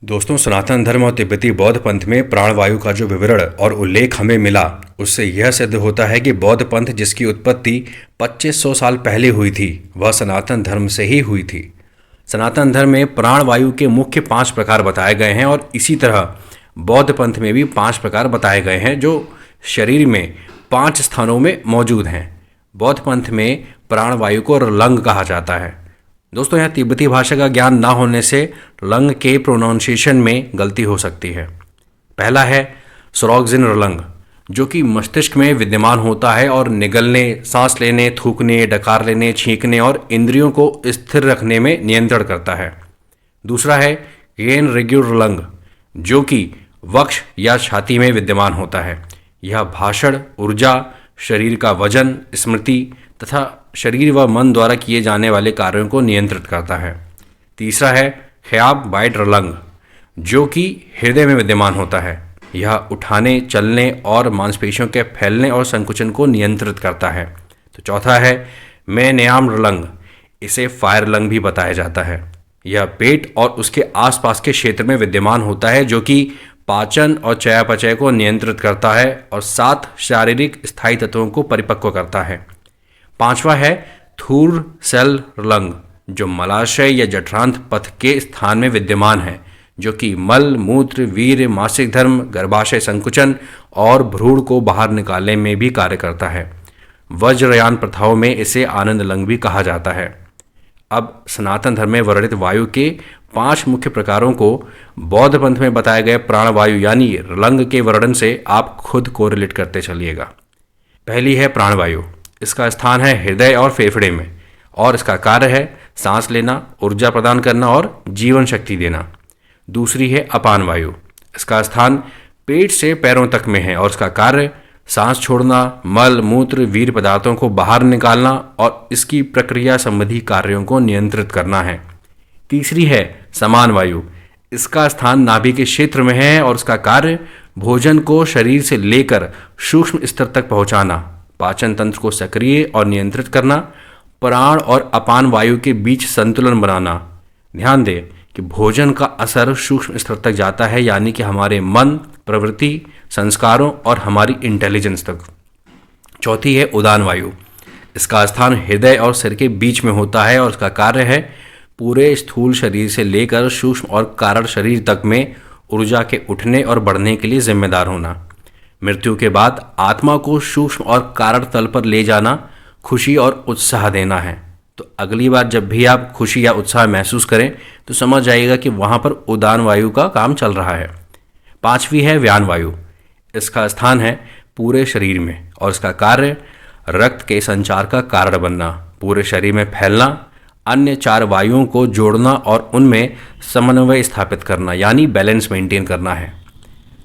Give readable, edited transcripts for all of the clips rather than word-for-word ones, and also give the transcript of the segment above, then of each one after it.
दोस्तों, सनातन धर्म और तिब्बती बौद्ध पंथ में प्राणवायु का जो विवरण और उल्लेख हमें मिला, उससे यह सिद्ध होता है कि बौद्ध पंथ जिसकी उत्पत्ति 2500 साल पहले हुई थी, वह सनातन धर्म से ही हुई थी। सनातन धर्म में प्राणवायु के मुख्य 5 प्रकार बताए गए हैं और इसी तरह बौद्ध पंथ में भी 5 प्रकार बताए गए हैं जो शरीर में 5 स्थानों में मौजूद हैं। बौद्ध पंथ में प्राणवायु को रलंग कहा जाता है। दोस्तों, यहाँ तिब्बती भाषा का ज्ञान ना होने से लंग के प्रोनाउंसिएशन में गलती हो सकती है। पहला है सोरोगजिन रलंग, जो कि मस्तिष्क में विद्यमान होता है और निगलने, सांस लेने, थूकने, डकार लेने, छींकने और इंद्रियों को स्थिर रखने में नियंत्रण करता है। दूसरा है येन रिग्यू रलंग, जो कि वक्ष या छाती में विद्यमान होता है। यह भाषण, ऊर्जा, शरीर का वजन, स्मृति तथा शरीर व मन द्वारा किए जाने वाले कार्यों को नियंत्रित करता है। तीसरा है ख्याब बाइट रलंग, जो कि हृदय में विद्यमान होता है। यह उठाने, चलने और मांसपेशियों के फैलने और संकुचन को नियंत्रित करता है। तो चौथा है मेन्याम रलंग, इसे फायर लंग भी बताया जाता है। यह पेट और उसके आसपास के क्षेत्र में विद्यमान होता है, जो कि पाचन और चयापचय को नियंत्रित करता है और 7 शारीरिक स्थायी तत्वों को परिपक्व करता है। पांचवा है थूर सेल रलंग, जो मलाशय या जठरांत पथ के स्थान में विद्यमान है, जो कि मल, मूत्र, वीर्य, मासिक धर्म, गर्भाशय संकुचन और भ्रूण को बाहर निकालने में भी कार्य करता है। वज्रयान प्रथाओं में इसे आनंद लंग भी कहा जाता है। अब सनातन धर्म में वर्णित वायु के 5 मुख्य प्रकारों को बौद्ध पंथ में बताए गए प्राणवायु यानी रलंग के वर्णन से आप खुद को रिलेट करते चलिएगा। पहली है प्राणवायु। इसका स्थान है हृदय और फेफड़े में और इसका कार्य है सांस लेना, ऊर्जा प्रदान करना और जीवन शक्ति देना। दूसरी है अपान वायु। इसका स्थान पेट से पैरों तक में है और इसका कार्य सांस छोड़ना, मल, मूत्र, वीर्य पदार्थों को बाहर निकालना और इसकी प्रक्रिया संबंधी कार्यों को नियंत्रित करना है। तीसरी है समान वायु। इसका स्थान नाभि के क्षेत्र में है और इसका कार्य भोजन को शरीर से लेकर सूक्ष्म स्तर तक पहुंचाना, पाचन तंत्र को सक्रिय और नियंत्रित करना, प्राण और अपान वायु के बीच संतुलन बनाना। ध्यान दें कि भोजन का असर सूक्ष्म स्तर तक जाता है, यानी कि हमारे मन, प्रवृत्ति, संस्कारों और हमारी इंटेलिजेंस तक। चौथी है उदान वायु। इसका स्थान हृदय और सिर के बीच में होता है और इसका कार्य है पूरे स्थूल शरीर से लेकर सूक्ष्म और कारण शरीर तक में ऊर्जा के उठने और बढ़ने के लिए जिम्मेदार होना। मृत्यु के बाद आत्मा को सूक्ष्म और कारण तल पर ले जाना, खुशी और उत्साह देना है। तो अगली बार जब भी आप खुशी या उत्साह महसूस करें तो समझ जाइएगा कि वहाँ पर उदान वायु का काम चल रहा है। पांचवी है व्यान वायु। इसका स्थान है पूरे शरीर में और इसका कार्य रक्त के संचार का कारण बनना, पूरे शरीर में फैलना, अन्य 4 वायुओं को जोड़ना और उनमें समन्वय स्थापित करना यानी बैलेंस मेंटेन करना है।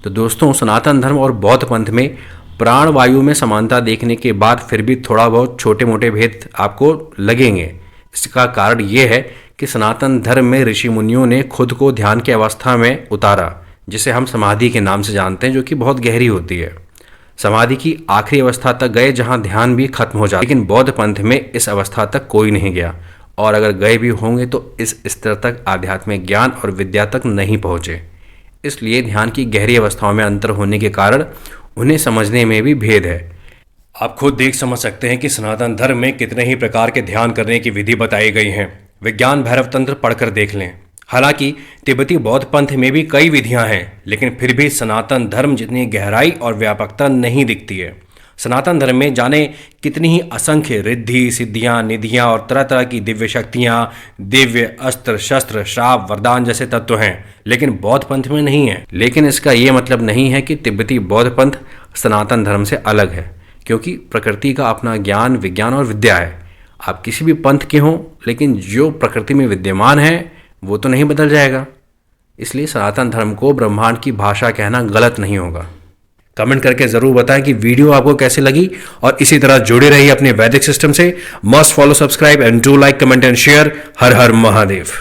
तो दोस्तों, सनातन धर्म और बौद्ध पंथ में प्राण वायु में समानता देखने के बाद फिर भी थोड़ा बहुत छोटे मोटे भेद आपको लगेंगे। इसका कारण ये है कि सनातन धर्म में ऋषि मुनियों ने खुद को ध्यान की अवस्था में उतारा, जिसे हम समाधि के नाम से जानते हैं, जो कि बहुत गहरी होती है। समाधि की आखिरी अवस्था तक गए जहाँ ध्यान भी खत्म हो जाता, लेकिन बौद्ध पंथ में इस अवस्था तक कोई नहीं गया और अगर गए भी होंगे तो इस स्तर तक आध्यात्मिक ज्ञान और विद्या तक नहीं पहुँचे। इसलिए ध्यान की गहरी अवस्थाओं में अंतर होने के कारण उन्हें समझने में भी भेद है। आप खुद देख समझ सकते हैं कि सनातन धर्म में कितने ही प्रकार के ध्यान करने की विधि बताई गई हैं। विज्ञान भैरव तंत्र पढ़कर देख लें। हालांकि तिब्बती बौद्ध पंथ में भी कई विधियां हैं, लेकिन फिर भी सनातन धर्म जितनी गहराई और व्यापकता नहीं दिखती है। सनातन धर्म में जाने कितनी ही असंख्य रिद्धि, सिद्धियां, निधियां और तरह तरह की दिव्य शक्तियां, दिव्य अस्त्र, शस्त्र, श्राप, वरदान जैसे तत्व हैं, लेकिन बौद्ध पंथ में नहीं है। लेकिन इसका ये मतलब नहीं है कि तिब्बती बौद्ध पंथ सनातन धर्म से अलग है, क्योंकि प्रकृति का अपना ज्ञान, विज्ञान और विद्या है। आप किसी भी पंथ के हों, लेकिन जो प्रकृति में विद्यमान है वो तो नहीं बदल जाएगा। इसलिए सनातन धर्म को ब्रह्मांड की भाषा कहना गलत नहीं होगा। कमेंट करके जरूर बताएं कि वीडियो आपको कैसी लगी और इसी तरह जुड़े रहिए अपने वैदिक सिस्टम से। Must follow, subscribe and do like, comment and share. Her her Mahadev.